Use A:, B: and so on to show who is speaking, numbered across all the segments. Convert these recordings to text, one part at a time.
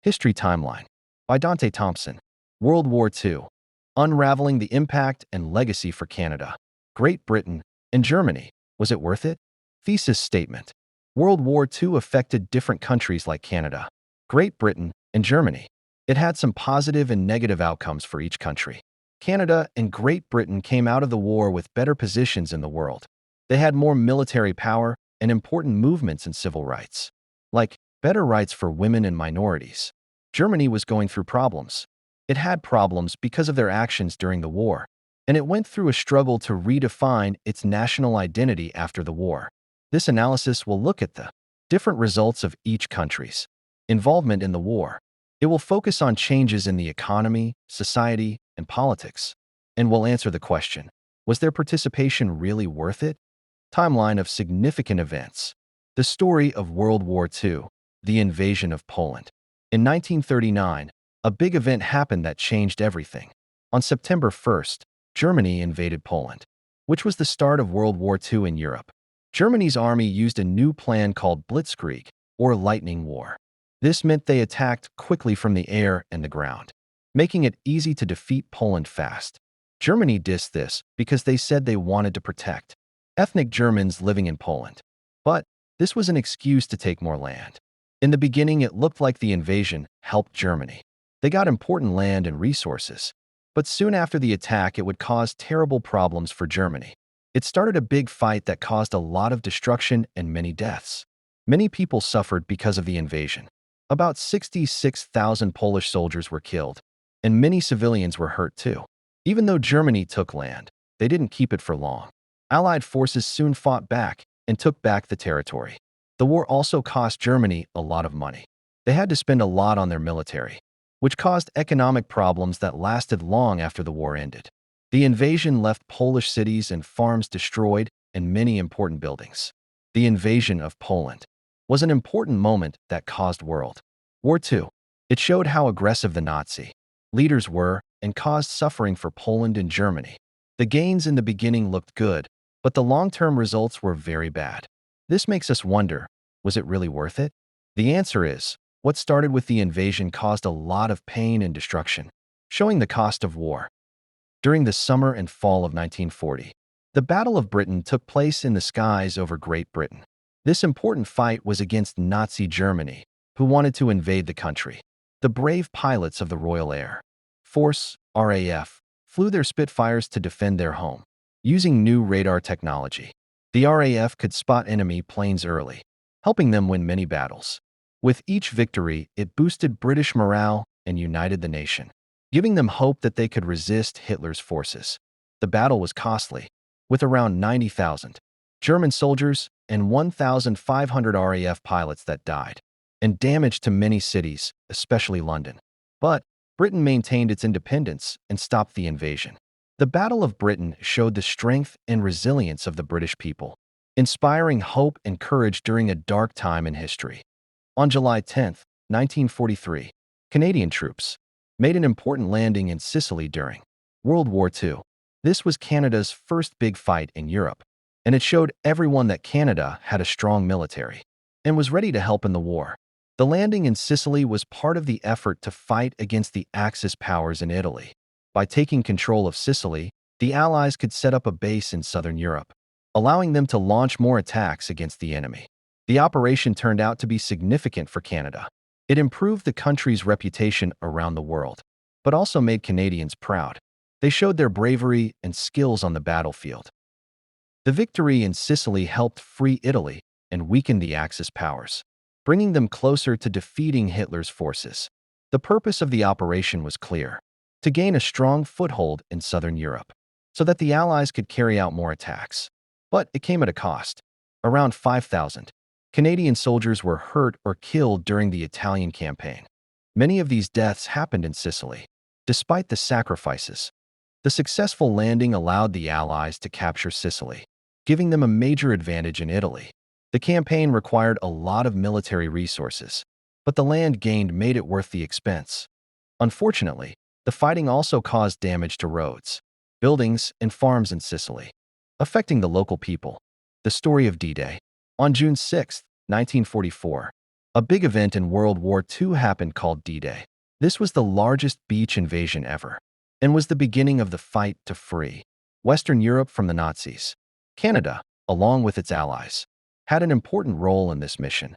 A: History Timeline by Dante Thompson. World War II. Unraveling the Impact and Legacy for Canada, Great Britain, and Germany. Was it worth it? Thesis statement. World War II affected different countries like Canada, Great Britain, and Germany. It had some positive and negative outcomes for each country. Canada and Great Britain came out of the war with better positions in the world. They had more military power and important movements in civil rights, like better rights for women and minorities. Germany was going through problems. It had problems because of their actions during the war, and it went through a struggle to redefine its national identity after the war. This analysis will look at the different results of each country's involvement in the war. It will focus on changes in the economy, society, and politics, and will answer the question, was their participation really worth it? Timeline of significant events. The story of World War II, the invasion of Poland. In 1939, a big event happened that changed everything. On September 1st, Germany invaded Poland, which was the start of World War II in Europe. Germany's army used a new plan called Blitzkrieg, or Lightning War. This meant they attacked quickly from the air and the ground, making it easy to defeat Poland fast. Germany dissed this because they said they wanted to protect ethnic Germans living in Poland. But this was an excuse to take more land. In the beginning, it looked like the invasion helped Germany. They got important land and resources. But soon after the attack, it would cause terrible problems for Germany. It started a big fight that caused a lot of destruction and many deaths. Many people suffered because of the invasion. About 66,000 Polish soldiers were killed, and many civilians were hurt too. Even though Germany took land, they didn't keep it for long. Allied forces soon fought back and took back the territory. The war also cost Germany a lot of money. They had to spend a lot on their military, which caused economic problems that lasted long after the war ended. The invasion left Polish cities and farms destroyed and many important buildings. The invasion of Poland was an important moment that caused World War II. It showed how aggressive the Nazi leaders were and caused suffering for Poland and Germany. The gains in the beginning looked good, but the long-term results were very bad. This makes us wonder, was it really worth it? The answer is, what started with the invasion caused a lot of pain and destruction, showing the cost of war. During the summer and fall of 1940, the Battle of Britain took place in the skies over Great Britain. This important fight was against Nazi Germany, who wanted to invade the country. The brave pilots of the Royal Air Force, RAF, flew their Spitfires to defend their home. Using new radar technology, the RAF could spot enemy planes early, helping them win many battles. With each victory, it boosted British morale and united the nation, giving them hope that they could resist Hitler's forces. The battle was costly, with around 90,000 German soldiers and 1,500 RAF pilots that died, and damage to many cities, especially London. But Britain maintained its independence and stopped the invasion. The Battle of Britain showed the strength and resilience of the British people, inspiring hope and courage during a dark time in history. On July 10, 1943, Canadian troops made an important landing in Sicily during World War II. This was Canada's first big fight in Europe, and it showed everyone that Canada had a strong military and was ready to help in the war. The landing in Sicily was part of the effort to fight against the Axis powers in Italy. By taking control of Sicily, the Allies could set up a base in southern Europe, allowing them to launch more attacks against the enemy. The operation turned out to be significant for Canada. It improved the country's reputation around the world, but also made Canadians proud. They showed their bravery and skills on the battlefield. The victory in Sicily helped free Italy and weaken the Axis powers, bringing them closer to defeating Hitler's forces. The purpose of the operation was clear: to gain a strong foothold in southern Europe, so that the Allies could carry out more attacks. But it came at a cost. Around 5,000 Canadian soldiers were hurt or killed during the Italian campaign. Many of these deaths happened in Sicily. Despite the sacrifices, the successful landing allowed the Allies to capture Sicily, giving them a major advantage in Italy. The campaign required a lot of military resources, but the land gained made it worth the expense. Unfortunately, the fighting also caused damage to roads, buildings, and farms in Sicily, affecting the local people. The story of D-Day. On June 6, 1944, A big event in World War II happened called D-Day. This was the largest beach invasion ever and was the beginning of the fight to free Western Europe from the Nazis. Canada, along with its allies, had an important role in this mission,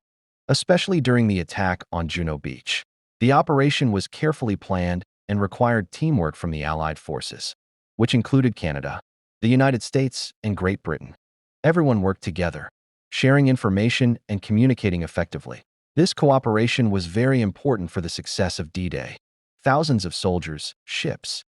A: especially during the attack on Juno Beach. The operation was carefully planned and required teamwork from the Allied forces, which included Canada, the United States, and Great Britain. Everyone worked together, sharing information and communicating effectively. This cooperation was very important for the success of D-Day. Thousands of soldiers, ships,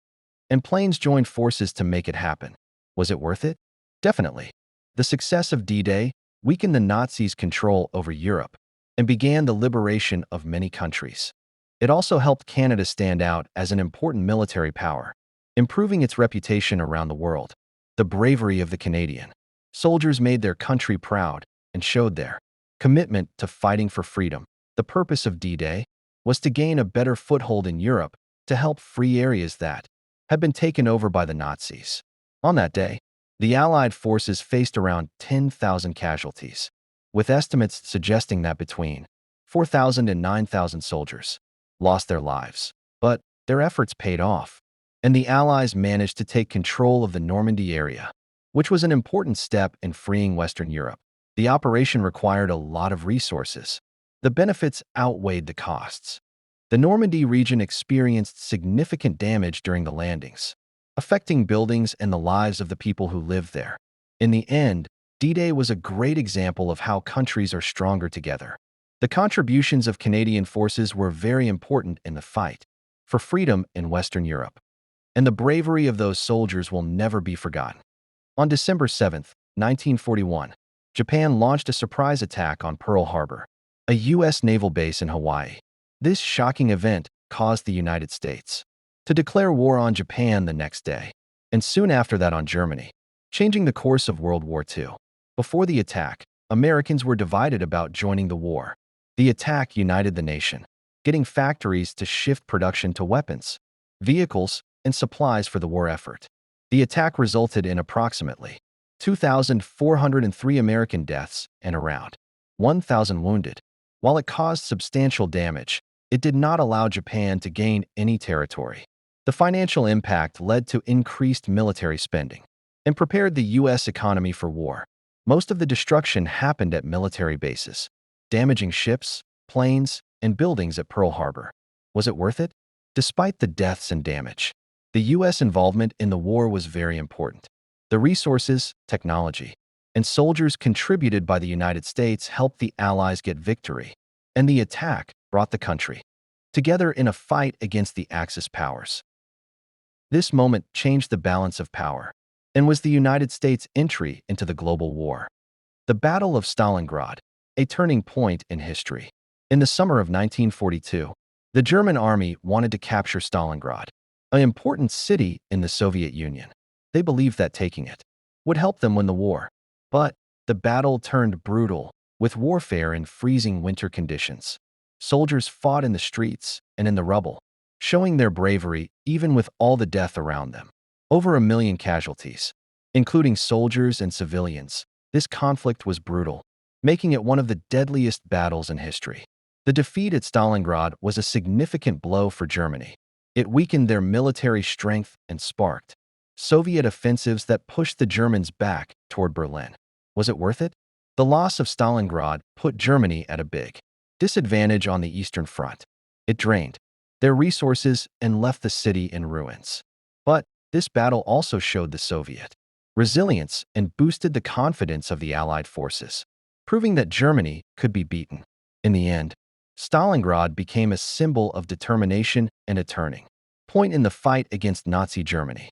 A: and planes joined forces to make it happen. Was it worth it? Definitely. The success of D-Day weakened the Nazis' control over Europe and began the liberation of many countries. It also helped Canada stand out as an important military power, improving its reputation around the world. The bravery of the Canadian soldiers made their country proud and showed their commitment to fighting for freedom. The purpose of D-Day was to gain a better foothold in Europe to help free areas that had been taken over by the Nazis. On that day, the Allied forces faced around 10,000 casualties, with estimates suggesting that between 4,000 and 9,000 soldiers lost their lives. But their efforts paid off, and the Allies managed to take control of the Normandy area, which was an important step in freeing Western Europe. The operation required a lot of resources. The benefits outweighed the costs. The Normandy region experienced significant damage during the landings, affecting buildings and the lives of the people who lived there. In the end, D-Day was a great example of how countries are stronger together. The contributions of Canadian forces were very important in the fight for freedom in Western Europe, and the bravery of those soldiers will never be forgotten. On December 7, 1941, Japan launched a surprise attack on Pearl Harbor, a U.S. naval base in Hawaii. This shocking event caused the United States to declare war on Japan the next day, and soon after that on Germany, changing the course of World War II. Before the attack, Americans were divided about joining the war. The attack united the nation, getting factories to shift production to weapons, vehicles, and supplies for the war effort. The attack resulted in approximately 2,403 American deaths and around 1,000 wounded. While it caused substantial damage, it did not allow Japan to gain any territory. The financial impact led to increased military spending and prepared the U.S. economy for war. Most of the destruction happened at military bases, damaging ships, planes, and buildings at Pearl Harbor. Was it worth it? Despite the deaths and damage, the U.S. involvement in the war was very important. The resources, technology, and soldiers contributed by the United States helped the Allies get victory, and the attack brought the country together in a fight against the Axis powers. This moment changed the balance of power and was the United States' entry into the global war. The Battle of Stalingrad, a turning point in history. In the summer of 1942, the German army wanted to capture Stalingrad, an important city in the Soviet Union. They believed that taking it would help them win the war. But the battle turned brutal, with warfare in freezing winter conditions. Soldiers fought in the streets and in the rubble, showing their bravery even with all the death around them. Over 1 million casualties, including soldiers and civilians. This conflict was brutal, making it one of the deadliest battles in history. The defeat at Stalingrad was a significant blow for Germany. It weakened their military strength and sparked Soviet offensives that pushed the Germans back toward Berlin. Was it worth it? The loss of Stalingrad put Germany at a big disadvantage on the Eastern Front. It drained their resources and left the city in ruins. But this battle also showed the Soviet resilience and boosted the confidence of the Allied forces, proving that Germany could be beaten. In the end, Stalingrad became a symbol of determination and a turning point in the fight against Nazi Germany.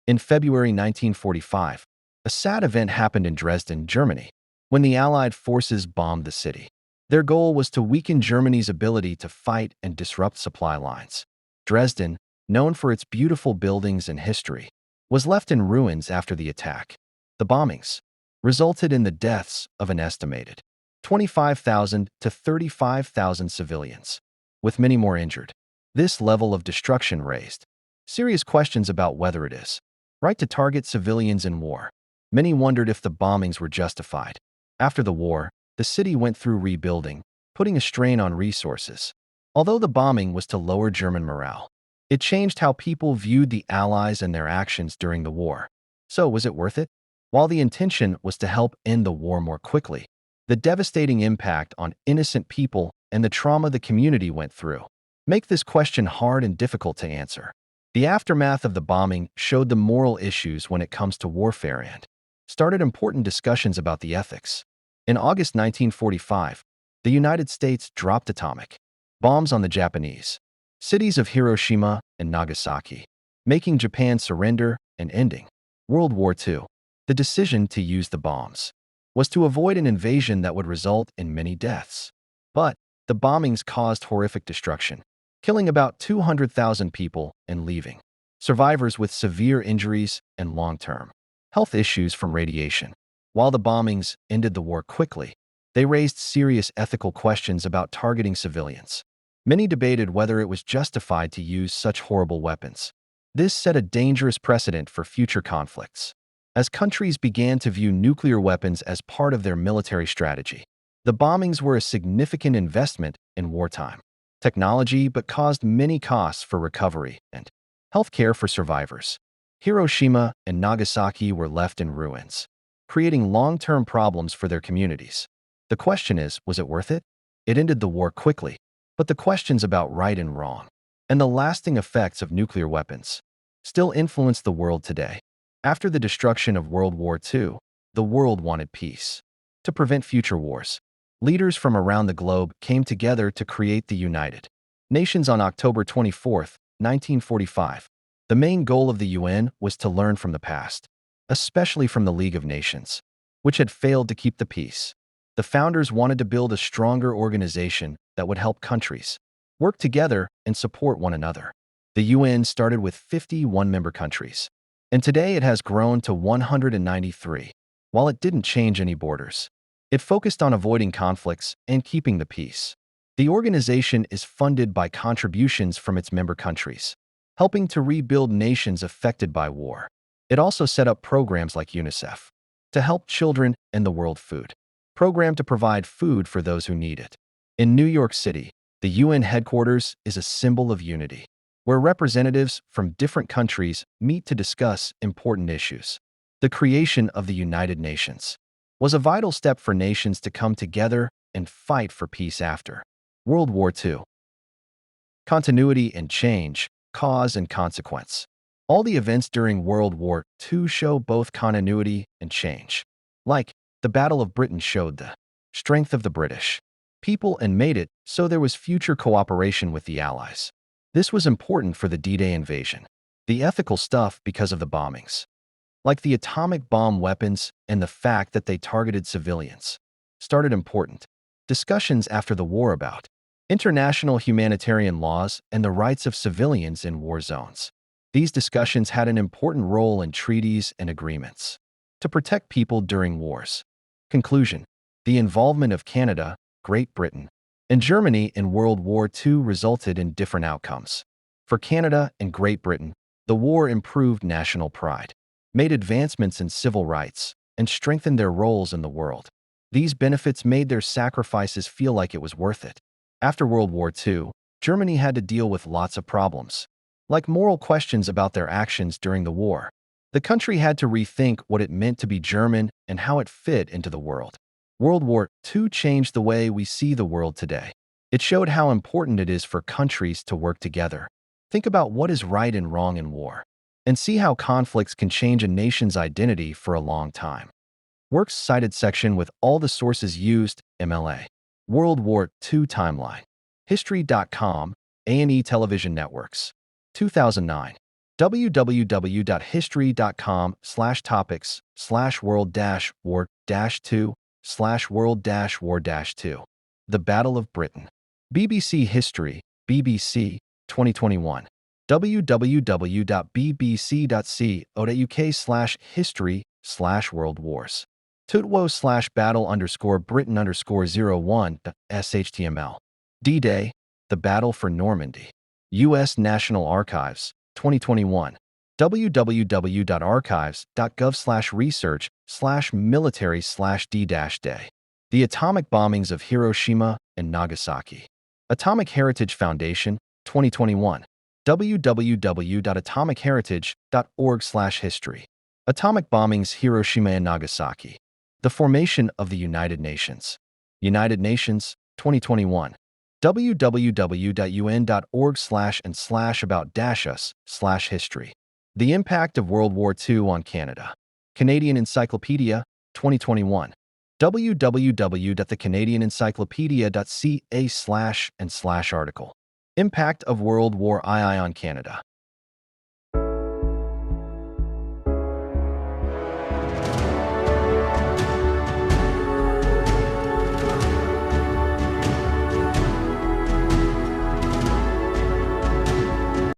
A: In February 1945, a sad event happened in Dresden, Germany, when the Allied forces bombed the city. Their goal was to weaken Germany's ability to fight and disrupt supply lines. Dresden, known for its beautiful buildings and history, was left in ruins after the attack. The bombings resulted in the deaths of an estimated 25,000 to 35,000 civilians, with many more injured. This level of destruction raised serious questions about whether it is right to target civilians in war. Many wondered if the bombings were justified. After the war, the city went through rebuilding, putting a strain on resources. Although the bombing was to lower German morale, it changed how people viewed the Allies and their actions during the war. So, was it worth it? While the intention was to help end the war more quickly, the devastating impact on innocent people and the trauma the community went through make this question hard and difficult to answer. The aftermath of the bombing showed the moral issues when it comes to warfare and started important discussions about the ethics. In August 1945, the United States dropped atomic bombs on the Japanese cities of Hiroshima and Nagasaki, making Japan surrender and ending World War II. The decision to use the bombs was to avoid an invasion that would result in many deaths. But the bombings caused horrific destruction, killing about 200,000 people and leaving survivors with severe injuries and long-term health issues from radiation. While the bombings ended the war quickly, they raised serious ethical questions about targeting civilians. Many debated whether it was justified to use such horrible weapons. This set a dangerous precedent for future conflicts, as countries began to view nuclear weapons as part of their military strategy. The bombings were a significant investment in wartime technology but caused many costs for recovery and healthcare for survivors. Hiroshima and Nagasaki were left in ruins, creating long-term problems for their communities. The question is, was it worth it? It ended the war quickly, but the questions about right and wrong and the lasting effects of nuclear weapons still influence the world today. After the destruction of World War II, the world wanted peace. To prevent future wars, leaders from around the globe came together to create the United Nations on October 24, 1945. The main goal of the UN was to learn from the past, especially from the League of Nations, which had failed to keep the peace. The founders wanted to build a stronger organization that would help countries work together and support one another. The UN started with 51 member countries, and today it has grown to 193. While it didn't change any borders, it focused on avoiding conflicts and keeping the peace. The organization is funded by contributions from its member countries, helping to rebuild nations affected by war. It also set up programs like UNICEF to help children and the World Food Program to provide food for those who need it. In New York City, the UN headquarters is a symbol of unity, where representatives from different countries meet to discuss important issues. The creation of the United Nations was a vital step for nations to come together and fight for peace after World War II. Continuity and change, cause and consequence. All the events during World War II show both continuity and change. Like, the Battle of Britain showed the strength of the British people and made it so there was future cooperation with the Allies. This was important for the D-Day invasion. The ethical stuff because of the bombings, like the atomic bomb weapons and the fact that they targeted civilians, started important discussions after the war about international humanitarian laws and the rights of civilians in war zones. These discussions had an important role in treaties and agreements to protect people during wars. Conclusion: the involvement of Canada, Great Britain, and Germany in World War II resulted in different outcomes. For Canada and Great Britain, the war improved national pride, made advancements in civil rights, and strengthened their roles in the world. These benefits made their sacrifices feel like it was worth it. After World War II, Germany had to deal with lots of problems, like moral questions about their actions during the war. The country had to rethink what it meant to be German and how it fit into the world. World War II changed the way we see the world today. It showed how important it is for countries to work together. Think about what is right and wrong in war, and see how conflicts can change a nation's identity for a long time. Works cited section with all the sources used, MLA. World War II Timeline. History.com, A&E Television Networks. 2009. www.history.com/topics/world-war-2/world-war-2. The Battle of Britain. BBC History, BBC, 2021. www.bbc.co.uk/history/world wars. tutwo/battle_Britain_01 D-Day, the Battle for Normandy. U.S. National Archives, 2021. www.archives.gov/research/military/D-Day. The atomic bombings of Hiroshima and Nagasaki. Atomic Heritage Foundation, 2021. www.atomicheritage.org/history. Atomic bombings Hiroshima and Nagasaki. The formation of the United Nations. United Nations, 2021. www.un.org/and/about-us/history. The impact of World War II on Canada. Canadian Encyclopedia, 2021. www.thecanadianencyclopedia.ca/and/article. Impact of World War II on Canada.